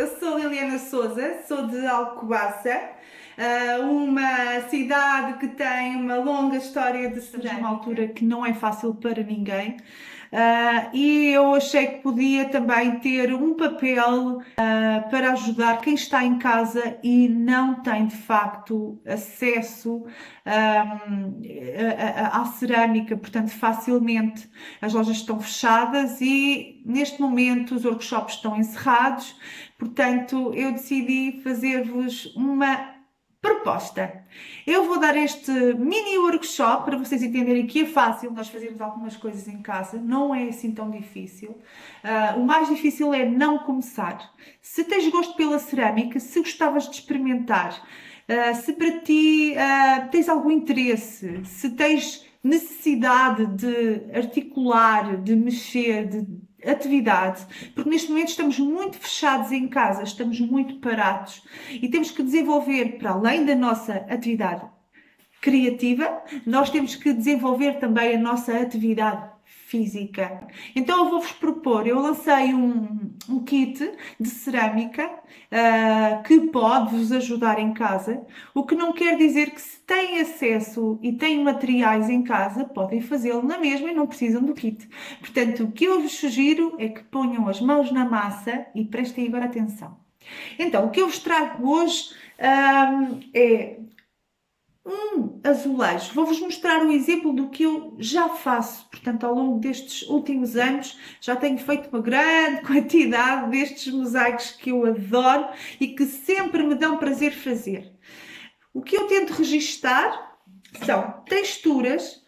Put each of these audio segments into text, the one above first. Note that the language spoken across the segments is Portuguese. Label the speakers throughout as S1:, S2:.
S1: eu sou Liliana Souza, sou de Alcobaça, uma cidade que tem uma longa história de cerâmica. Uma altura que não é fácil para ninguém. E eu achei que podia também ter um papel para ajudar quem está em casa e não tem de facto acesso à cerâmica, portanto facilmente as lojas estão fechadas e neste momento os workshops estão encerrados, portanto eu decidi fazer-vos uma proposta. Eu vou dar este mini workshop para vocês entenderem que é fácil nós fazermos algumas coisas em casa, não é assim tão difícil. O mais difícil é não começar. Se tens gosto pela cerâmica, se gostavas de experimentar, se para ti tens algum interesse, se tens necessidade de articular, de mexer, de atividade, porque neste momento estamos muito fechados em casa, estamos muito parados e temos que desenvolver, para além da nossa atividade criativa, nós temos que desenvolver também a nossa atividade física. Então eu vou-vos propor, eu lancei um kit de cerâmica que pode vos ajudar em casa, o que não quer dizer que se têm acesso e têm materiais em casa, podem fazê-lo na mesma e não precisam do kit. Portanto, o que eu vos sugiro é que ponham as mãos na massa e prestem agora atenção. Então, o que eu vos trago hoje é um azulejo. Vou-vos mostrar um exemplo do que eu já faço. Portanto, ao longo destes últimos anos, já tenho feito uma grande quantidade destes mosaicos que eu adoro e que sempre me dão prazer fazer. O que eu tento registar são texturas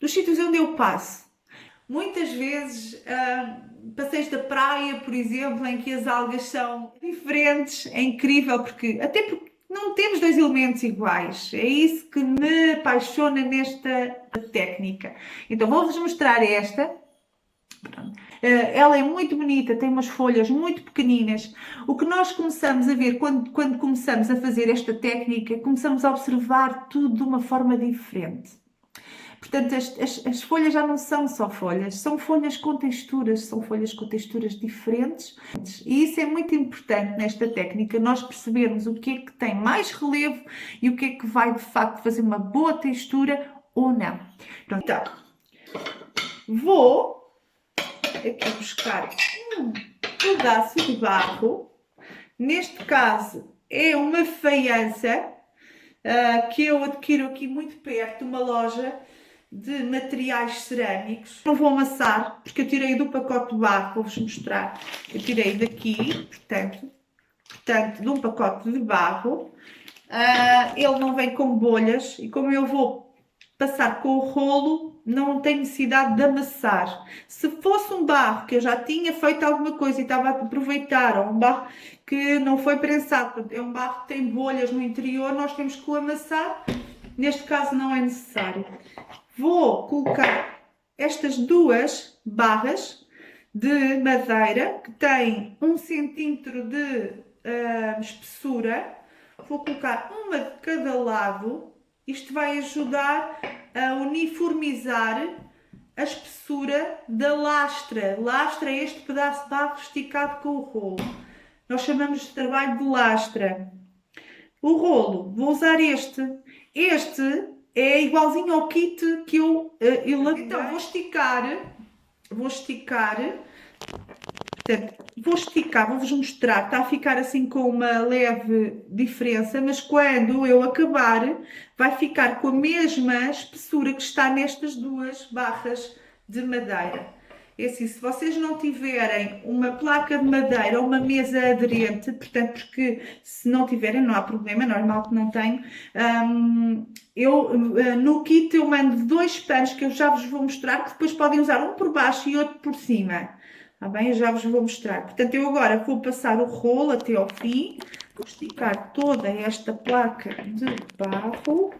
S1: dos sítios onde eu passo. Muitas vezes, passeios da praia, por exemplo, em que as algas são diferentes, é incrível, até porque não temos dois elementos iguais. É isso que me apaixona nesta técnica. Então vou-vos mostrar esta. Ela é muito bonita, tem umas folhas muito pequeninas. O que nós começamos a ver quando começamos a fazer esta técnica, começamos a observar tudo de uma forma diferente. Portanto, as folhas já não são só folhas, são folhas com texturas, são folhas com texturas diferentes. E isso é muito importante nesta técnica, nós percebermos o que é que tem mais relevo e o que é que vai, de facto, fazer uma boa textura ou não. Então, vou aqui buscar um pedaço de barro. Neste caso, é uma faiança que eu adquiro aqui muito perto de uma loja de materiais cerâmicos. Não vou amassar, porque eu tirei do pacote de barro, vou-vos mostrar. Eu tirei daqui, portanto, de um pacote de barro. Ele não vem com bolhas e como eu vou passar com o rolo, não tenho necessidade de amassar. Se fosse um barro que eu já tinha feito alguma coisa e estava a aproveitar, ou um barro que não foi prensado, é um barro que tem bolhas no interior, nós temos que o amassar. Neste caso não é necessário. Vou colocar estas duas barras de madeira que têm 1 centímetro de espessura. Vou colocar uma de cada lado. Isto vai ajudar a uniformizar a espessura da lastra. Lastra é este pedaço de barro esticado com o rolo. Nós chamamos de trabalho de lastra. O rolo, vou usar este. Este é igualzinho ao kit que eu elaborei. Então, vou esticar, vou-vos mostrar, está a ficar assim com uma leve diferença, mas quando eu acabar, vai ficar com a mesma espessura que está nestas duas barras de madeira. É assim, se vocês não tiverem uma placa de madeira ou uma mesa aderente, portanto, porque se não tiverem não há problema, é normal que não tenham, no kit eu mando 2 panos que eu já vos vou mostrar, que depois podem usar um por baixo e outro por cima. Está bem? Eu já vos vou mostrar. Portanto, eu agora vou passar o rolo até ao fim, vou esticar toda esta placa de barro.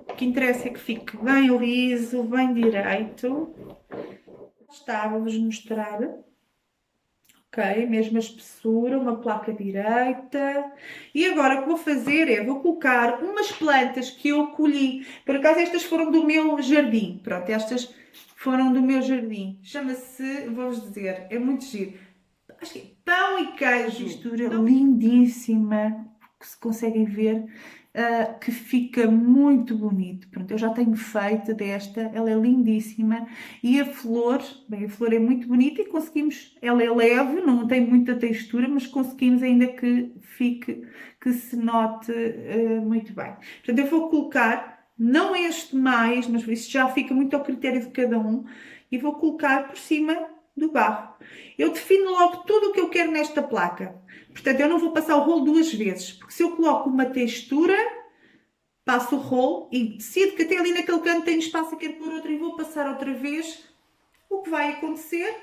S1: O que interessa é que fique bem liso, bem direito. Está, vou-vos mostrar. Ok, mesma espessura, uma placa direita. E agora o que vou fazer é, vou colocar umas plantas que eu colhi. Por acaso estas foram do meu jardim. Pronto, estas foram do meu jardim. Chama-se, vou-vos dizer, é muito giro. Acho que é pão e queijo. Textura lindíssima, que se conseguem ver, que fica muito bonito. Pronto, eu já tenho feito desta, ela é lindíssima. E a flor, bem, a flor é muito bonita e conseguimos, ela é leve, não tem muita textura, mas conseguimos ainda que fique, que se note muito bem. Portanto, eu vou colocar, não este mais, mas isso já fica muito ao critério de cada um, e vou colocar por cima do barro. Eu defino logo tudo o que eu quero nesta placa. Portanto, eu não vou passar o rolo duas vezes, porque se eu coloco uma textura, passo o rolo e decido que até ali naquele canto tem espaço e quero pôr outra e vou passar outra vez, o que vai acontecer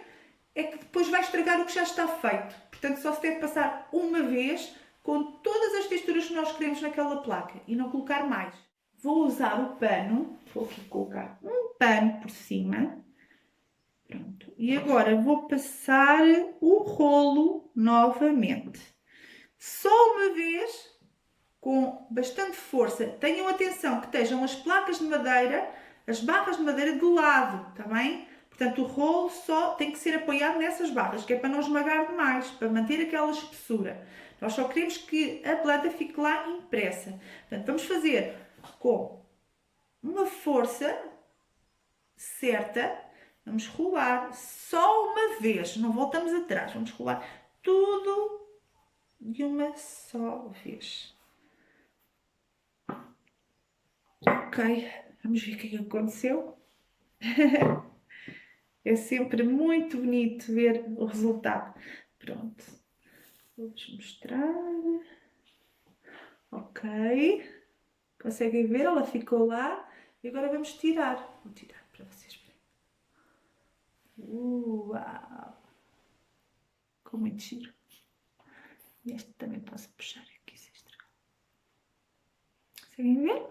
S1: é que depois vai estragar o que já está feito. Portanto, só se deve passar uma vez com todas as texturas que nós queremos naquela placa e não colocar mais. Vou usar o pano, vou aqui colocar um pano por cima. Pronto. E agora vou passar o rolo novamente. Só uma vez, com bastante força. Tenham atenção que estejam as placas de madeira, as barras de madeira de lado, está bem? Portanto, o rolo só tem que ser apoiado nessas barras, que é para não esmagar demais, para manter aquela espessura. Nós só queremos que a planta fique lá impressa. Portanto, vamos fazer com uma força certa. Vamos rolar só uma vez, não voltamos atrás. Vamos rolar tudo de uma só vez. Ok, vamos ver o que aconteceu. É sempre muito bonito ver o resultado. Pronto, vou-vos mostrar. Ok, conseguem ver? Ela ficou lá. E agora vamos tirar. Vou tirar para vocês verem. Uau! Ficou muito giro. E este também posso puxar aqui se estragar. Conseguem ver?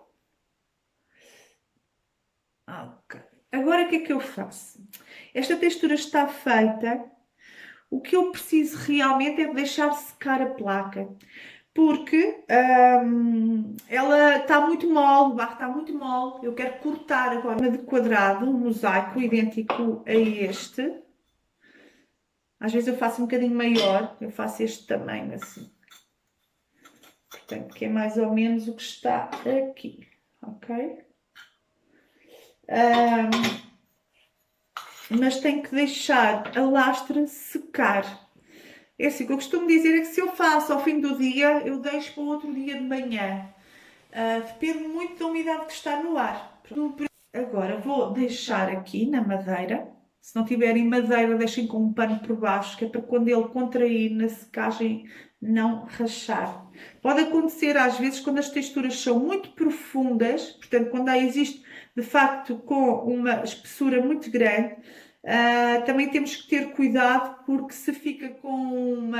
S1: Ok. Agora o que é que eu faço? Esta textura está feita. O que eu preciso realmente é deixar secar a placa. Porque ela está muito mole, o barro está muito mole. Eu quero cortar agora de quadrado, um mosaico idêntico a este. Às vezes eu faço um bocadinho maior, eu faço este tamanho assim. Portanto, que é mais ou menos o que está aqui, ok? Mas tenho que deixar a lastra secar. É assim, o que eu costumo dizer é que se eu faço ao fim do dia, eu deixo para o outro dia de manhã. Depende muito da umidade que está no ar. Agora vou deixar aqui na madeira. Se não tiverem madeira, deixem com um pano por baixo, que é para quando ele contrair na secagem não rachar. Pode acontecer às vezes quando as texturas são muito profundas, portanto quando existe de facto com uma espessura muito grande, também temos que ter cuidado porque se fica com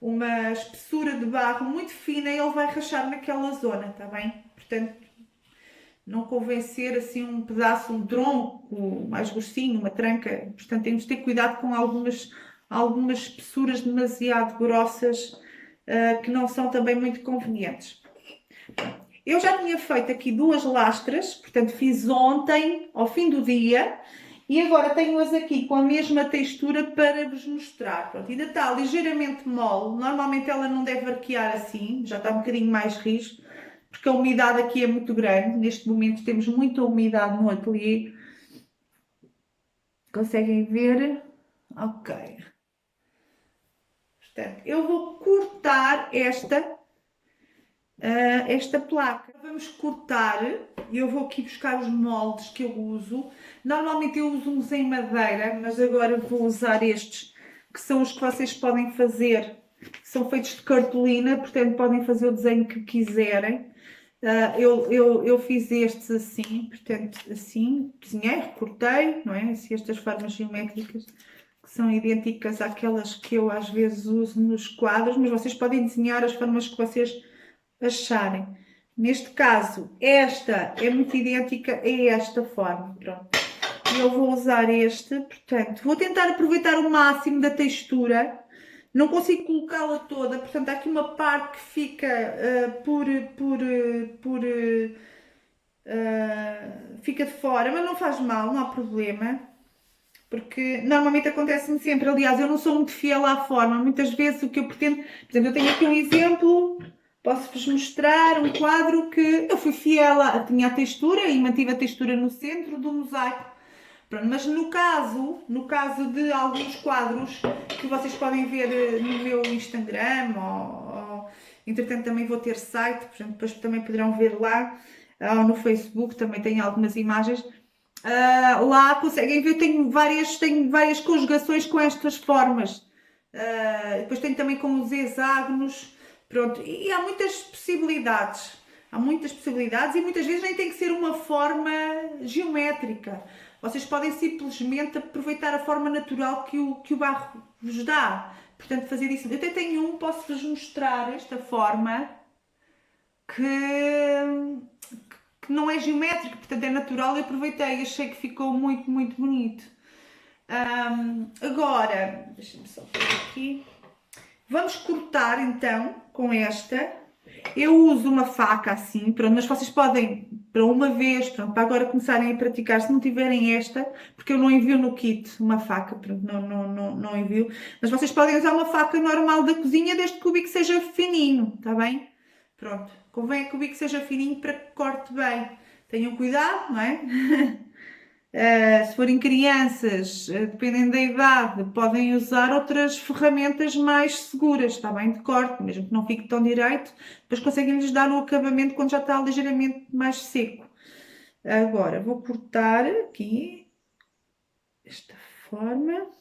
S1: uma espessura de barro muito fina, ele vai rachar naquela zona, está bem? Portanto, não convém ser assim um pedaço, um tronco mais grossinho, uma tranca. Portanto, temos de ter cuidado com algumas espessuras demasiado grossas que não são também muito convenientes. Eu já tinha feito aqui duas lastras, portanto fiz ontem, ao fim do dia, e agora tenho-as aqui com a mesma textura para vos mostrar. Pronto, ainda está ligeiramente mole, normalmente ela não deve arquear assim, já está um bocadinho mais rijo, porque a umidade aqui é muito grande. Neste momento temos muita umidade no ateliê. Conseguem ver? Ok. Portanto, eu vou cortar esta placa. Vamos cortar, e eu vou aqui buscar os moldes que eu uso. Normalmente eu uso uns em madeira, mas agora vou usar estes, que são os que vocês podem fazer. São feitos de cartolina, portanto podem fazer o desenho que quiserem. Eu fiz estes assim, portanto assim, desenhei, recortei, não é? Assim, estas formas geométricas que são idênticas àquelas que eu às vezes uso nos quadros, mas vocês podem desenhar as formas que vocês acharem. Neste caso, esta é muito idêntica a esta forma, pronto. E eu vou usar este, portanto, vou tentar aproveitar o máximo da textura, não consigo colocá-la toda, portanto há aqui uma parte que fica fica de fora, mas não faz mal, não há problema, porque normalmente acontece-me sempre. Aliás, eu não sou muito fiel à forma, muitas vezes o que eu pretendo, por exemplo, eu tenho aqui um exemplo, posso-vos mostrar um quadro que eu fui fiel, tinha a textura e mantive a textura no centro do mosaico. Pronto, mas no caso de alguns quadros que vocês podem ver no meu Instagram, entretanto também vou ter site, por exemplo, depois também poderão ver lá, ou no Facebook também tenho algumas imagens. Lá conseguem ver, tenho várias conjugações com estas formas. Depois tenho também com os hexágonos, pronto, e há muitas possibilidades. Há muitas possibilidades e muitas vezes nem tem que ser uma forma geométrica. Vocês podem simplesmente aproveitar a forma natural que o barro vos dá. Portanto, fazer isso. Eu até tenho posso-vos mostrar esta forma que não é geométrica, portanto é natural e aproveitei. Achei que ficou muito, muito bonito. Agora, deixa-me só pôr aqui. Vamos cortar então com esta. Eu uso uma faca assim, pronto, mas vocês podem, para uma vez, pronto, para agora começarem a praticar, se não tiverem esta, porque eu não envio no kit uma faca, pronto, não envio, mas vocês podem usar uma faca normal da cozinha, desde que o bico seja fininho, está bem? Pronto, convém que o bico seja fininho para que corte bem. Tenham cuidado, não é? Se forem crianças, dependendo da idade, podem usar outras ferramentas mais seguras, está bem, de corte, mesmo que não fique tão direito, depois conseguem-lhes dar o acabamento quando já está ligeiramente mais seco. Agora, vou cortar aqui, desta forma.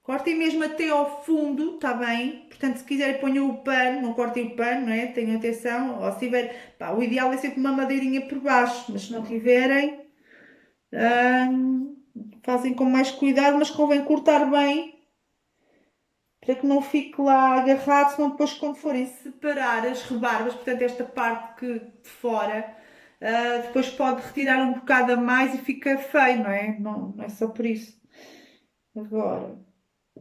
S1: Cortem mesmo até ao fundo, está bem? Portanto, se quiserem ponham o pano, não cortem o pano, não é? Tenham atenção. Ou se tiver, pá, o ideal é sempre uma madeirinha por baixo, mas se não tiverem, fazem com mais cuidado, mas convém cortar bem, para que não fique lá agarrado, senão depois quando forem separar as rebarbas, portanto esta parte que de fora, depois pode retirar um bocado a mais e fica feio, não é? Não é só por isso. Agora...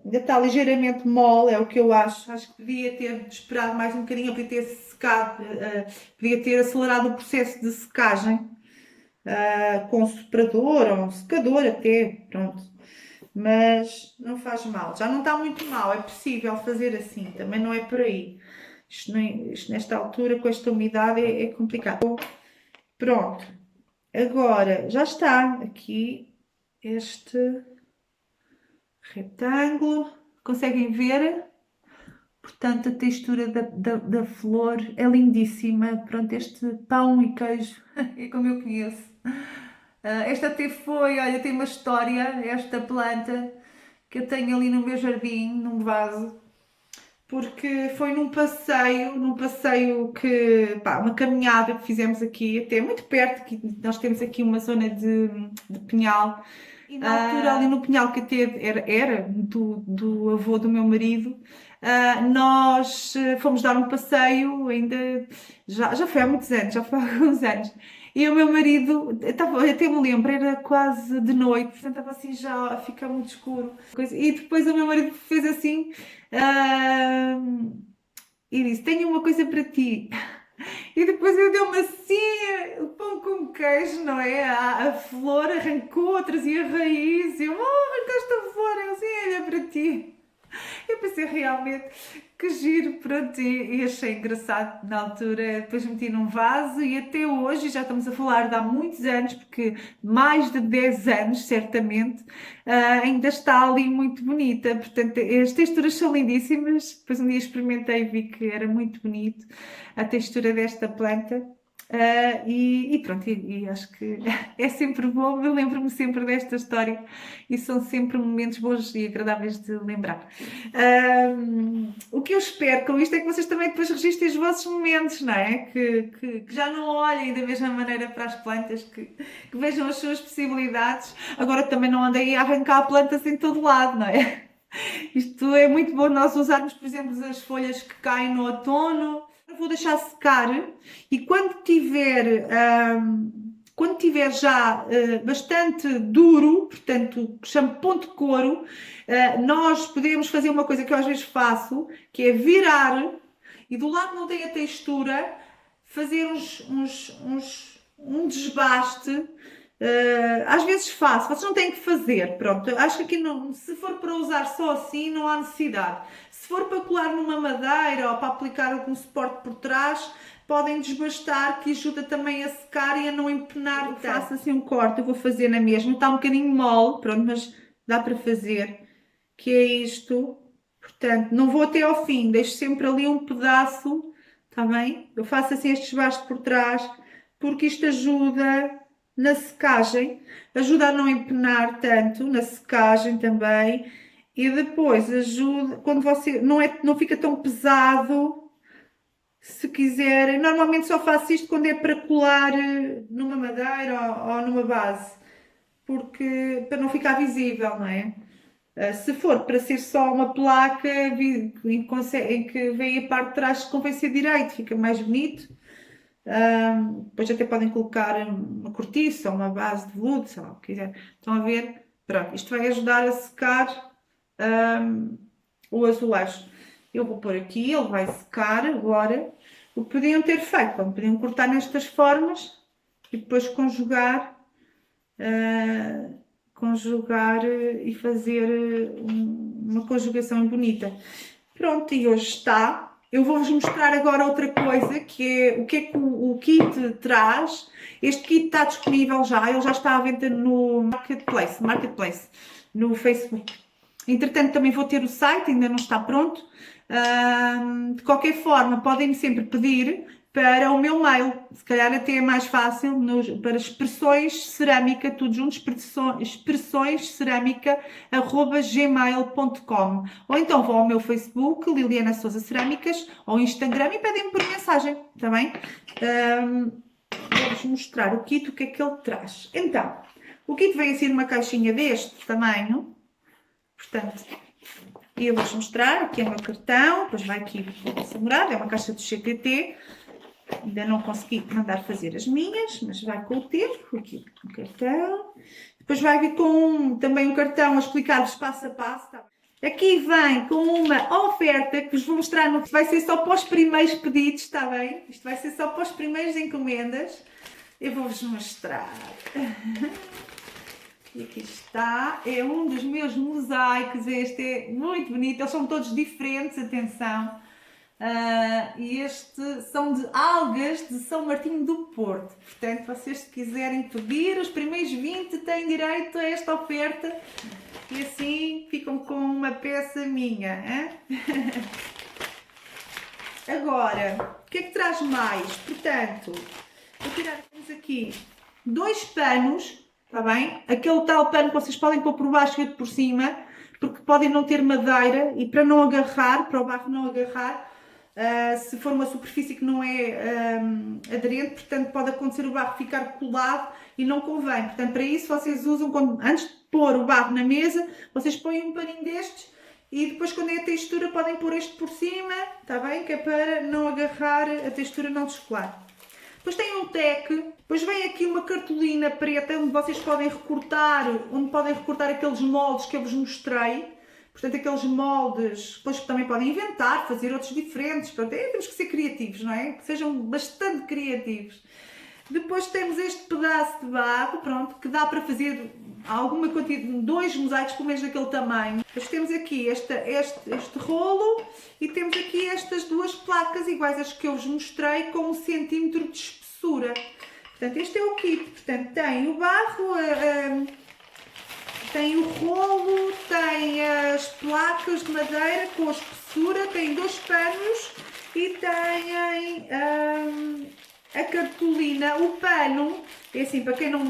S1: Ainda está ligeiramente mole, é o que eu acho. Acho que podia ter esperado mais um bocadinho, podia ter secado, podia ter acelerado o processo de secagem com um soprador ou um secador até, pronto. Mas não faz mal. Já não está muito mal, é possível fazer assim, também não é por aí. Isto nesta altura, com esta umidade, é complicado. Pronto. Agora, já está aqui este retângulo, conseguem ver? Portanto, a textura da flor é lindíssima. Pronto, este pão e queijo é como eu conheço. Esta até foi, olha, tem uma história, esta planta que eu tenho ali no meu jardim, num vaso, porque foi num passeio que, pá, uma caminhada que fizemos aqui, até muito perto, que nós temos aqui uma zona de pinhal. E na altura, ali no Pinhal, que até era do avô do meu marido, nós fomos dar um passeio, ainda já foi há muitos anos, já foi há alguns anos. E o meu marido, até me lembro, era quase de noite, portanto estava assim já a ficar muito escuro. E depois o meu marido fez assim ah, e disse: Tenho uma coisa para ti. E depois eu dei-me assim, o pão com queijo, não é? A flor arrancou, trazia raiz, e eu, arrancaste a flor, eu assim, olha para ti. Eu pensei realmente que giro, pronto, e achei engraçado na altura. Depois meti num vaso e até hoje, já estamos a falar de há muitos anos, porque mais de 10 anos, certamente, ainda está ali muito bonita. Portanto, as texturas são lindíssimas. Depois um dia experimentei e vi que era muito bonito a textura desta planta. E pronto, e acho que é sempre bom, eu lembro-me sempre desta história e são sempre momentos bons e agradáveis de lembrar. O que eu espero com isto é que vocês também depois registrem os vossos momentos, não é? Que já não olhem da mesma maneira para as plantas, que vejam as suas possibilidades. Agora também não andem a arrancar plantas em todo lado, não é? Isto é muito bom nós usarmos, por exemplo, as folhas que caem no outono. Vou deixar secar e quando tiver estiver já bastante duro, portanto, chamo ponto de couro, nós podemos fazer uma coisa que eu às vezes faço, que é virar e do lado não tem a textura, fazer um desbaste. Às vezes faço, vocês não têm que fazer, pronto, acho que aqui não, se for para usar só assim não há necessidade. Se for para colar numa madeira ou para aplicar algum suporte por trás, podem desbastar, que ajuda também a secar e a não empenar. Faço assim um corte, eu vou fazer na mesma, está um bocadinho mole, pronto, mas dá para fazer, que é isto. Portanto, não vou até ao fim, deixo sempre ali um pedaço, está bem? Eu faço assim este desbaste por trás, porque isto ajuda na secagem, ajuda a não empenar tanto, na secagem também, e depois ajuda, quando você, não fica tão pesado, se quiserem. Normalmente só faço isto quando é para colar numa madeira ou numa base, porque, para não ficar visível, não é? Se for para ser só uma placa em que vem a parte de trás, convém ser direito, fica mais bonito. Depois até podem colocar uma cortiça ou uma base de veludo, sei lá, o que quiser. Estão a ver? Pronto, isto vai ajudar a secar o azulejo. Eu vou pôr aqui, ele vai secar agora. O que podiam ter feito? Bom, podiam cortar nestas formas e depois conjugar e fazer uma conjugação bonita. Pronto, e hoje está. Eu vou-vos mostrar agora outra coisa, que é o que o kit traz. Este kit está disponível já, ele já está à venda no Marketplace, no Facebook. Entretanto, também vou ter o site, ainda não está pronto. De qualquer forma, podem-me sempre pedir para o meu mail, se calhar até é mais fácil, para expressões cerâmica, tudo junto, expressõescerâmica@gmail.com, ou então vão ao meu Facebook, Liliana Souza Cerâmicas, ou Instagram e pedem-me por mensagem, está bem? Vou-vos mostrar o kit, o que é que ele traz. Então, o kit vem assim numa caixinha deste tamanho, portanto, eu vou-vos mostrar, aqui é o meu cartão, depois vai aqui essa morada, é uma caixa do CTT. Ainda não consegui mandar fazer as minhas, mas vai com o tempo. Aqui um cartão. Depois vai vir com também um cartão a explicar-vos passo a passo. Tá? Aqui vem com uma oferta que vos vou mostrar. Vai ser só para os primeiros pedidos, está bem? Isto vai ser só para os primeiros encomendas. Eu vou-vos mostrar. E aqui está. É um dos meus mosaicos. Este é muito bonito. Eles são todos diferentes, atenção. E este são de algas de São Martinho do Porto. Portanto, vocês se quiserem pedir, os primeiros 20 têm direito a esta oferta e assim ficam com uma peça minha. Agora, o que é que traz mais? Portanto, vou tirar aqui 2 panos, está bem? Aquele tal pano que vocês podem pôr por baixo e outro por cima, porque podem não ter madeira e para não agarrar, para o barro não agarrar, se for uma superfície que não é aderente, portanto pode acontecer o barro ficar colado e não convém. Portanto, para isso vocês usam, antes de pôr o barro na mesa, vocês põem um paninho destes e depois quando é a textura podem pôr este por cima, está bem? Que é para não agarrar, a textura não descolar. Depois tem um teque, depois vem aqui uma cartolina preta onde vocês podem recortar, aqueles moldes que eu vos mostrei. Portanto, aqueles moldes, depois também podem inventar, fazer outros diferentes. Pronto, temos que ser criativos, não é? Que sejam bastante criativos. Depois temos este pedaço de barro, pronto, que dá para fazer alguma quantidade, 2 mosaicos, pelo menos daquele tamanho. Depois temos aqui este rolo e temos aqui estas 2 placas iguais às que eu vos mostrei, com 1 centímetro de espessura. Portanto, este é o kit. Portanto, tem o barro, tem o rolo, tem as placas de madeira com a espessura, tem 2 panos e tem a cartolina. O pano, é assim, para quem não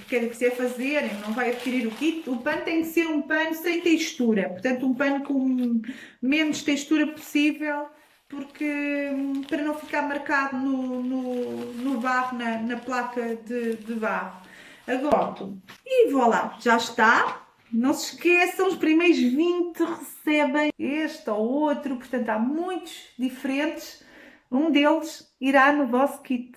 S1: quiser fazer, não vai adquirir o kit, o pano tem que ser um pano sem textura, portanto um pano com menos textura possível, porque para não ficar marcado no barro, na placa de barro. Agora, e voilà, já está. Não se esqueçam, os primeiros 20 recebem este ou outro, portanto há muitos diferentes. Um deles irá no vosso kit.